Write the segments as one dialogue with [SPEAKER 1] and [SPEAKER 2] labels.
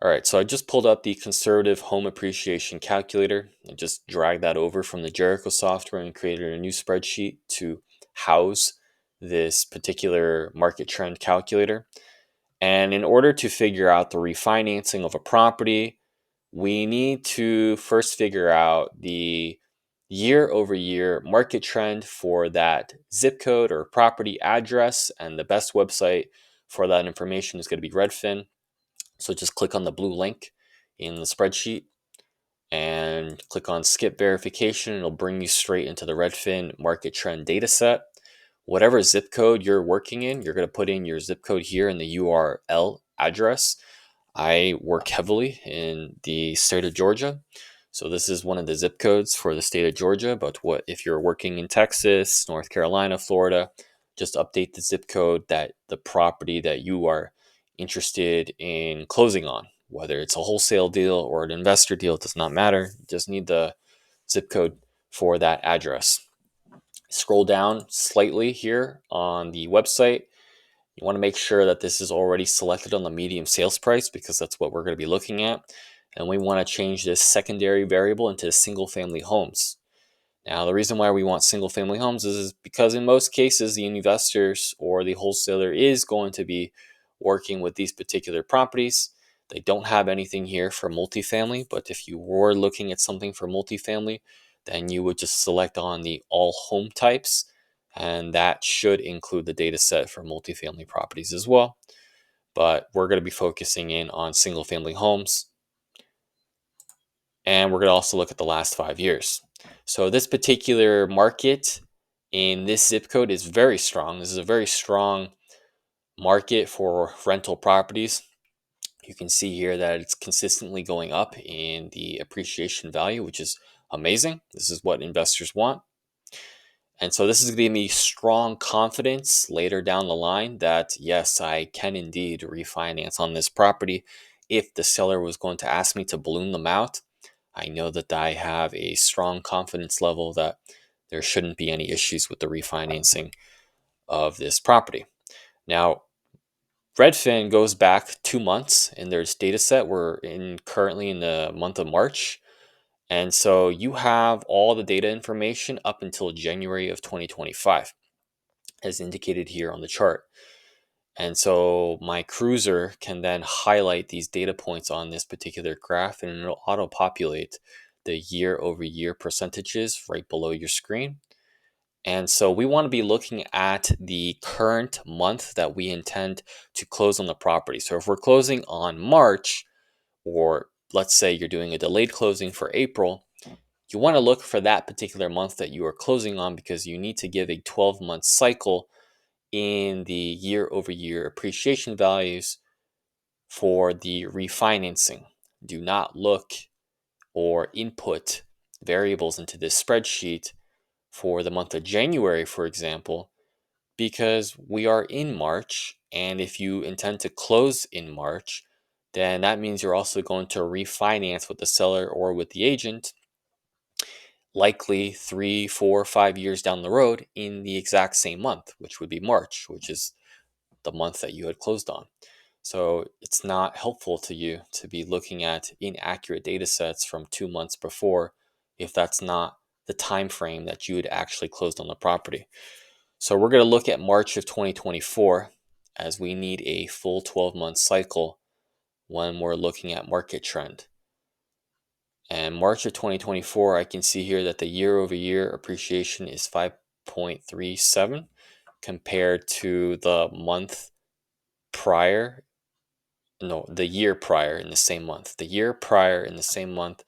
[SPEAKER 1] All right, so I just pulled up the conservative home appreciation calculator and just dragged that over from the Jericho software and created a new spreadsheet to house this particular market trend calculator. And in order to figure out the refinancing of a property, we need to first figure out the year over year market trend for that zip code or property address. And the best website for that information is going to be Redfin. So just click on the blue link in the spreadsheet and click on skip verification. It'll bring you straight into the Redfin market trend data set. Whatever zip code you're working in, you're going to put in your zip code here in the URL address. I work heavily in the state of Georgia. So this is one of the zip codes for the state of Georgia. But what if you're working in Texas, North Carolina, Florida, just update the zip code that the property that you are interested in closing on, whether it's a wholesale deal or an investor deal, it does not matter. You just need the zip code for that address. Scroll down slightly here on the website. You want to make sure that this is already selected on the medium sales price because that's what we're going to be looking at. And we want to change this secondary variable into single family homes. Now, the reason why we want single family homes is because in most cases, the investors or the wholesaler is going to be working with these particular properties. They don't have anything here for multifamily, but if you were looking at something for multifamily, then you would just select on the all home types, and that should include the data set for multifamily properties as well. But we're going to be focusing in on single family homes, and we're going to also look at the last 5 years. So this particular market in this zip code is very strong. This is a very strong market for rental properties. You can see here that it's consistently going up in the appreciation value, which is amazing. This is what investors want. And so this is going to give me strong confidence later down the line that yes, I can indeed refinance on this property. If the seller was going to ask me to balloon them out, I know that I have a strong confidence level that there shouldn't be any issues with the refinancing of this property. Now, Redfin goes back 2 months in their data set. We're currently in the month of March. And so you have all the data information up until January of 2025, as indicated here on the chart. And so my cruiser can then highlight these data points on this particular graph, and it'll auto-populate the year over year percentages right below your screen. And so we want to be looking at the current month that we intend to close on the property. So if we're closing on March, or let's say you're doing a delayed closing for April, you want to look for that particular month that you are closing on because you need to give a 12-month cycle in the year over year appreciation values for the refinancing. Do not look or input variables into this spreadsheet for the month of January, for example, because we are in March. And if you intend to close in March, then that means you're also going to refinance with the seller or with the agent, likely 3, 4, 5 years down the road in the exact same month, which would be March, which is the month that you had closed on. So it's not helpful to you to be looking at inaccurate data sets from 2 months before if that's not the time frame that you had actually closed on the property. So we're going to look at March of 2024 as we need a full 12-month cycle when we're looking at market trend. And March of 2024, I can see here that the year over year appreciation is 5.37 compared to the month prior. No, the year prior in the same month. The year prior in the same month,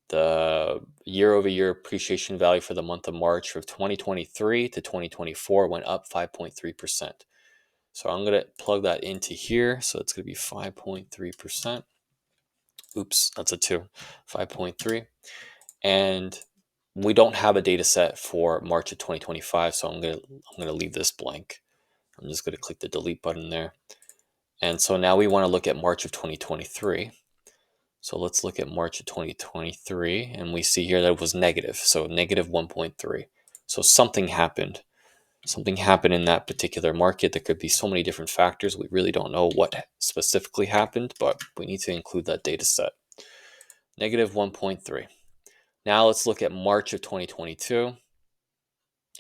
[SPEAKER 1] the year over year appreciation value for the month of March of 2023 to 2024 went up 5.3%. So I'm going to plug that into here. So it's going to be 5.3%. Oops, that's a 2. 5.3. And we don't have a data set for March of 2025, so I'm going to leave this blank. I'm just going to click the delete button there. And so now we want to look at March of 2023. So let's look at March of 2023, and we see here that it was negative, so negative 1.3. So something happened Something happened in that particular market. There could be so many different factors. We really don't know what specifically happened, but we need to include that data set. Negative 1.3. Now let's look at March of 2022.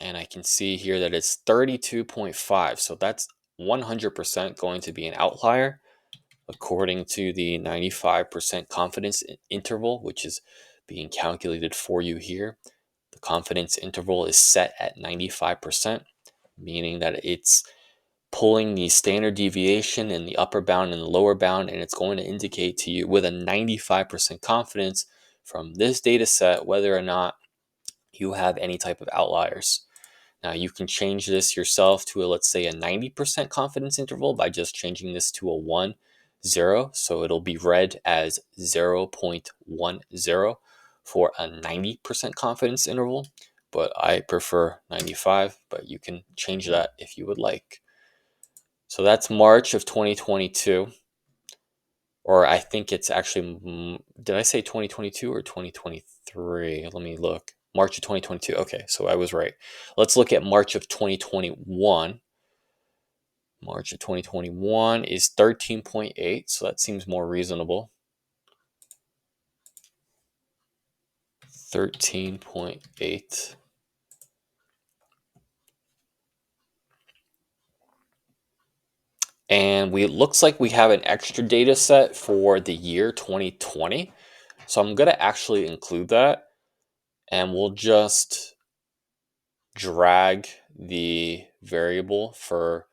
[SPEAKER 1] And I can see here that it's 32.5. So that's 100% going to be an outlier according to the 95% confidence interval, which is being calculated for you here. The confidence interval is set at 95%, meaning that it's pulling the standard deviation in the upper bound and the lower bound, and it's going to indicate to you with a 95% confidence from this data set whether or not you have any type of outliers. Now you can change this yourself to let's say a 90% confidence interval by just changing this to a 1, 0. So it'll be read as 0.10 for a 90% confidence interval, but I prefer 95, but you can change that if you would like. So that's March of 2022, or I think it's actually, did I say 2022 or 2023? Let me look. March of 2022. Okay, so I was right. Let's look at March of 2021. March of 2021 is 13.8, so that seems more reasonable. 13.8. And it looks like we have an extra data set for the year 2020. So I'm going to actually include that, and we'll just drag the variable for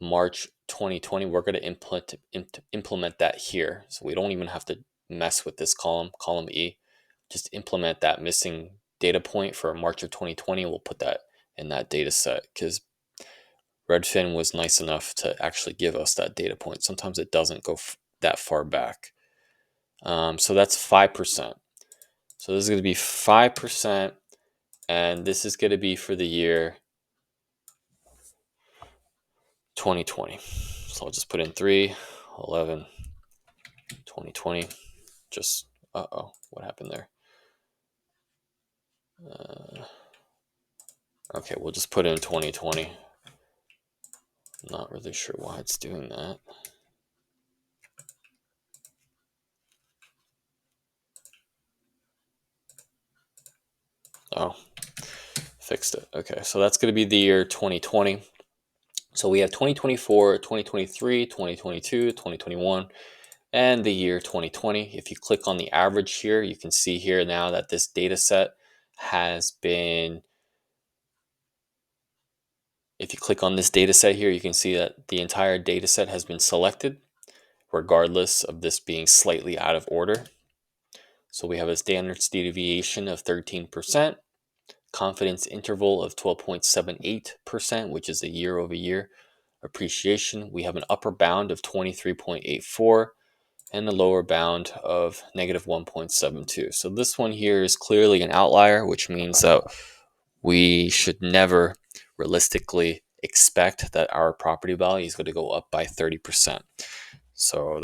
[SPEAKER 1] March 2020. We're going to implement that here. So we don't even have to mess with this column E. Just implement that missing data point for March of 2020. We'll put that in that data set because Redfin was nice enough to actually give us that data point. Sometimes it doesn't go that far back. So that's 5%. So this is going to be 5%, and this is going to be for the year 2020. So I'll just put in 3/11/2020. Just, what happened there? Okay, we'll just put in 2020. Not really sure why it's doing that. Oh, fixed it. Okay, so that's going to be the year 2020. So we have 2024, 2023, 2022, 2021, and the year 2020. If you click on the average here, you can see here now that this data set has been, if you click on this data set here, you can see that the entire data set has been selected, regardless of this being slightly out of order. So we have a standard deviation of 13%, confidence interval of 12.78%, which is a year-over-year appreciation. We have an upper bound of 23.84 and a lower bound of negative 1.72. So this one here is clearly an outlier, which means that we should never realistically expect that our property value is going to go up by 30%. So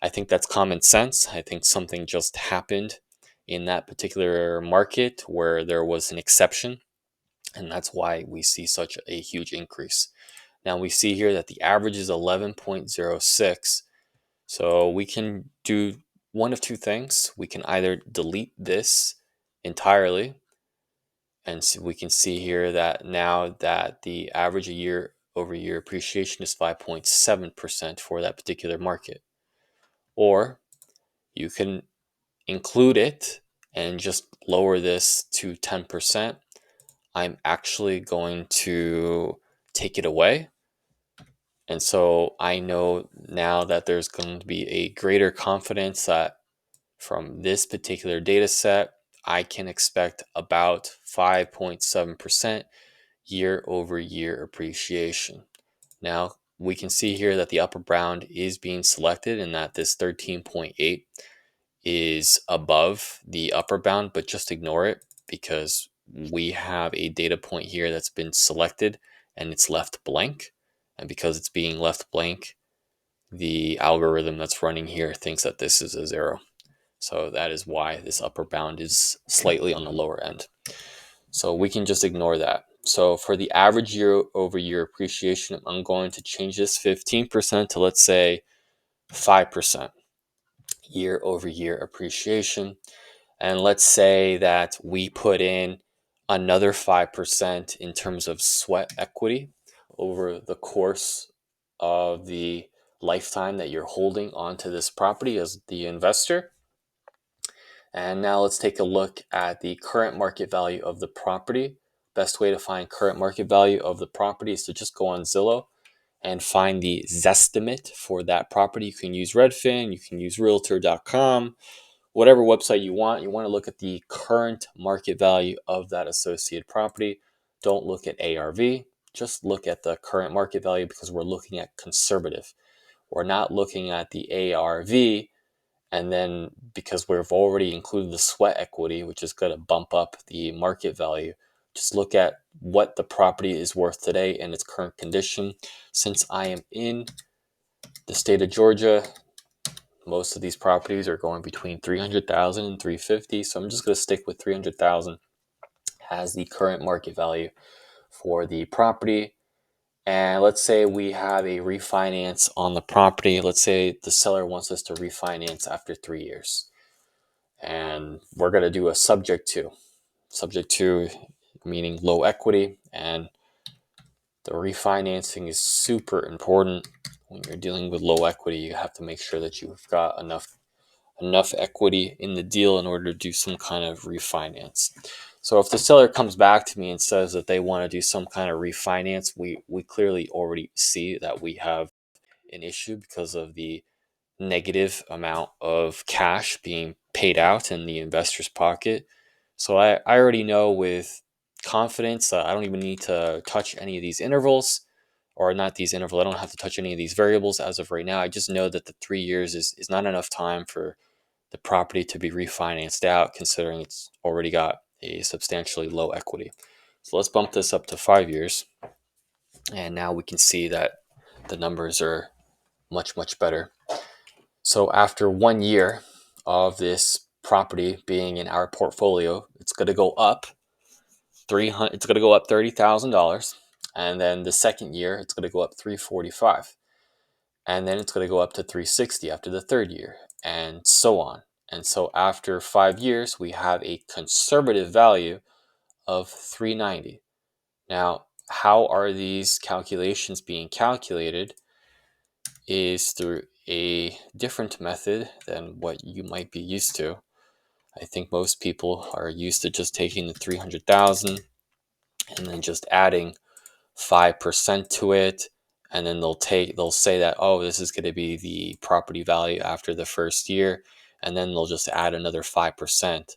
[SPEAKER 1] I think that's common sense. I think something just happened in that particular market where there was an exception, and that's why we see such a huge increase. Now we see here that the average is 11.06. So we can do one of two things. We can either delete this entirely, and so we can see here that now that the average year-over-year appreciation is 5.7% for that particular market. Or you can include it and just lower this to 10%. I'm actually going to take it away. And so I know now that there's going to be a greater confidence that from this particular data set, I can expect about 5.7% year-over-year appreciation. Now, we can see here that the upper bound is being selected and that this 13.8 is above the upper bound, but just ignore it because we have a data point here that's been selected and it's left blank. And because it's being left blank, the algorithm that's running here thinks that this is a 0. So that is why this upper bound is slightly on the lower end. So we can just ignore that. So for the average year-over-year appreciation, I'm going to change this 15% to, let's say, 5% year-over-year appreciation. And let's say that we put in another 5% in terms of sweat equity over the course of the lifetime that you're holding onto this property as the investor. And now let's take a look at the current market value of the property. Best way to find current market value of the property is to just go on Zillow and find the Zestimate for that property. You can use Redfin, you can use Realtor.com, whatever website you want. You want to look at the current market value of that associated property. Don't look at ARV, just look at the current market value because we're looking at conservative. We're not looking at the ARV, and then because we've already included the sweat equity, which is going to bump up the market value, just look at what the property is worth today in its current condition. Since I am in the state of Georgia, most of these properties are going between 300,000 and 350. So I'm just going to stick with 300,000 as the current market value for the property. And let's say we have a refinance on the property. Let's say the seller wants us to refinance after 3 years. And we're going to do a subject to meaning low equity. And the refinancing is super important. When you're dealing with low equity, you have to make sure that you've got enough equity in the deal in order to do some kind of refinance. So if the seller comes back to me and says that they want to do some kind of refinance, we clearly already see that we have an issue because of the negative amount of cash being paid out in the investor's pocket. So I already know with confidence that I don't even need to touch any of these intervals, or not these intervals. I don't have to touch any of these variables as of right now. I just know that the 3 years is not enough time for the property to be refinanced out, considering it's already got a substantially low equity. So let's bump this up to 5 years. And now we can see that the numbers are much, much better. So after 1 year of this property being in our portfolio, it's going to go up it's going to go up $30,000. And then the second year, it's going to go up $345. And then it's going to go up to $360 after the third year, and so on. And so after 5 years, we have a conservative value of $390. Now, how are these calculations being calculated is through a different method than what you might be used to. I think most people are used to just taking the 300,000 and then just adding 5% to it, and then they'll say that, oh, this is going to be the property value after the first year, and then they'll just add another 5%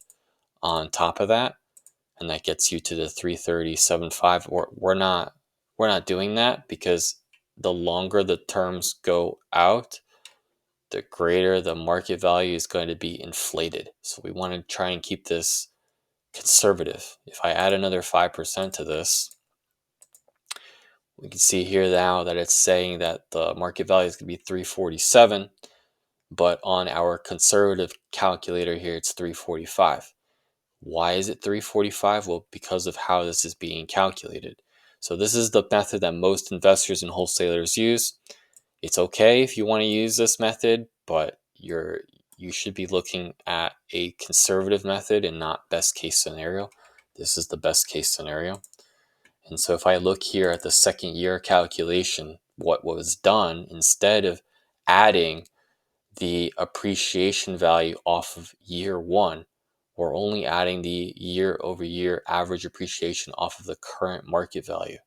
[SPEAKER 1] on top of that, and that gets you to the 330.75. We're not doing that, because the longer the terms go out, the greater the market value is going to be inflated. So we want to try and keep this conservative. If I add another 5% to this, we can see here now that it's saying that the market value is going to be 347, but on our conservative calculator here, it's 345. Why is it 345? Well, because of how this is being calculated. So this is the method that most investors and wholesalers use. It's okay if you want to use this method, but you should be looking at a conservative method and not best case scenario. This is the best case scenario. And so if I look here at the second year calculation, what was done, instead of adding the appreciation value off of year one, we're only adding the year over year average appreciation off of the current market value.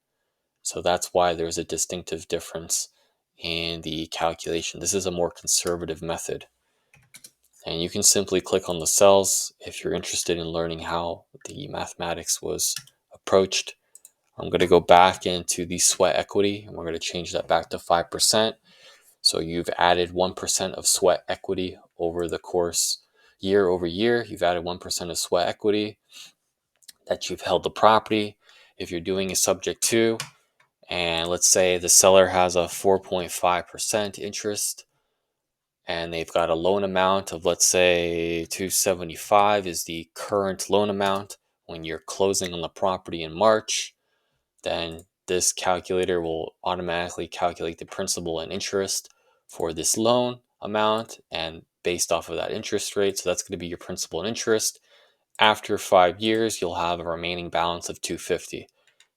[SPEAKER 1] So that's why there's a distinctive difference in the calculation. This is a more conservative method. And you can simply click on the cells if you're interested in learning how the mathematics was approached. I'm going to go back into the sweat equity, and we're going to change that back to 5%. So you've added 1% of sweat equity over the course year over year. You've added 1% of sweat equity that you've held the property. If you're doing a subject to, and let's say the seller has a 4.5% interest, and they've got a loan amount of, let's say, 275 is the current loan amount when you're closing on the property in March. then this calculator will automatically calculate the principal and interest for this loan amount and based off of that interest rate. So that's going to be your principal and interest. After 5 years, you'll have a remaining balance of 250.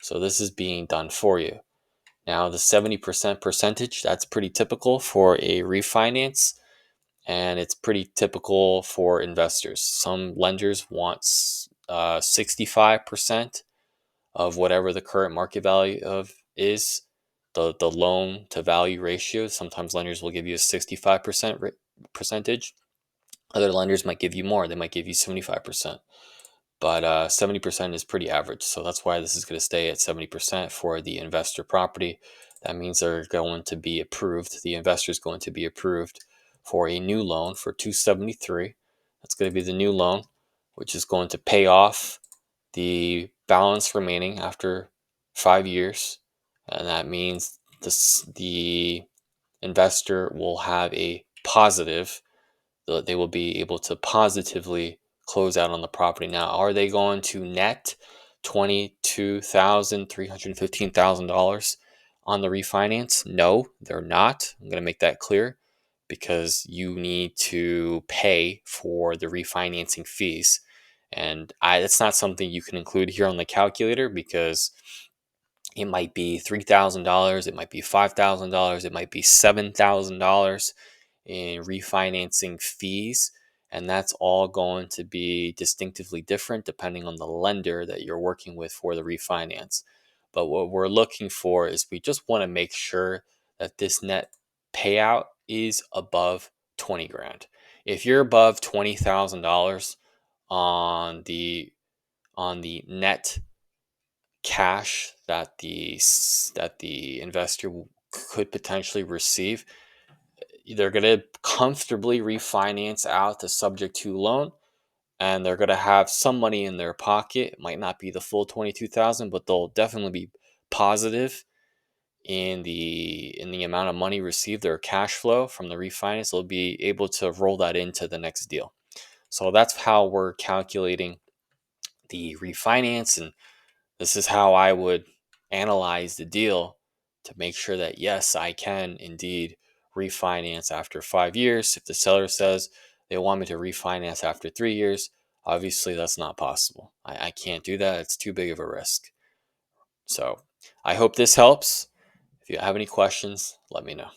[SPEAKER 1] So this is being done for you. Now the 70% percentage, that's pretty typical for a refinance, and it's pretty typical for investors. Some lenders want 65% of whatever the current market value of is, the loan to value ratio. Sometimes lenders will give you a 65% percentage. Other lenders might give you more. They might give you 75%. But 70% is pretty average. So that's why this is going to stay at 70% for the investor property. That means they're going to be approved. The investor is going to be approved for a new loan for 273. That's going to be the new loan, which is going to pay off the balance remaining after 5 years. And that means the investor will have a positive, they will be able to positively close out on the property. Now, are they going to net $22,315,000 on the refinance? No, they're not. I'm going to make that clear because you need to pay for the refinancing fees. And it's not something you can include here on the calculator because it might be $3,000, it might be $5,000, it might be $7,000 in refinancing fees. And that's all going to be distinctively different depending on the lender that you're working with for the refinance. But what we're looking for is we just want to make sure that this net payout is above 20 grand. If you're above $20,000 on the net cash that the investor could potentially receive, they're going to comfortably refinance out the subject to loan, and they're going to have some money in their pocket. It might not be the full 22,000, but they'll definitely be positive in the amount of money received, their cash flow from the refinance. They'll be able to roll that into the next deal. So that's how we're calculating the refinance, and this is how I would analyze the deal to make sure that, yes, I can indeed refinance after 5 years. If the seller says they want me to refinance after 3 years, obviously that's not possible. I can't do that. It's too big of a risk. So I hope this helps. If you have any questions, let me know.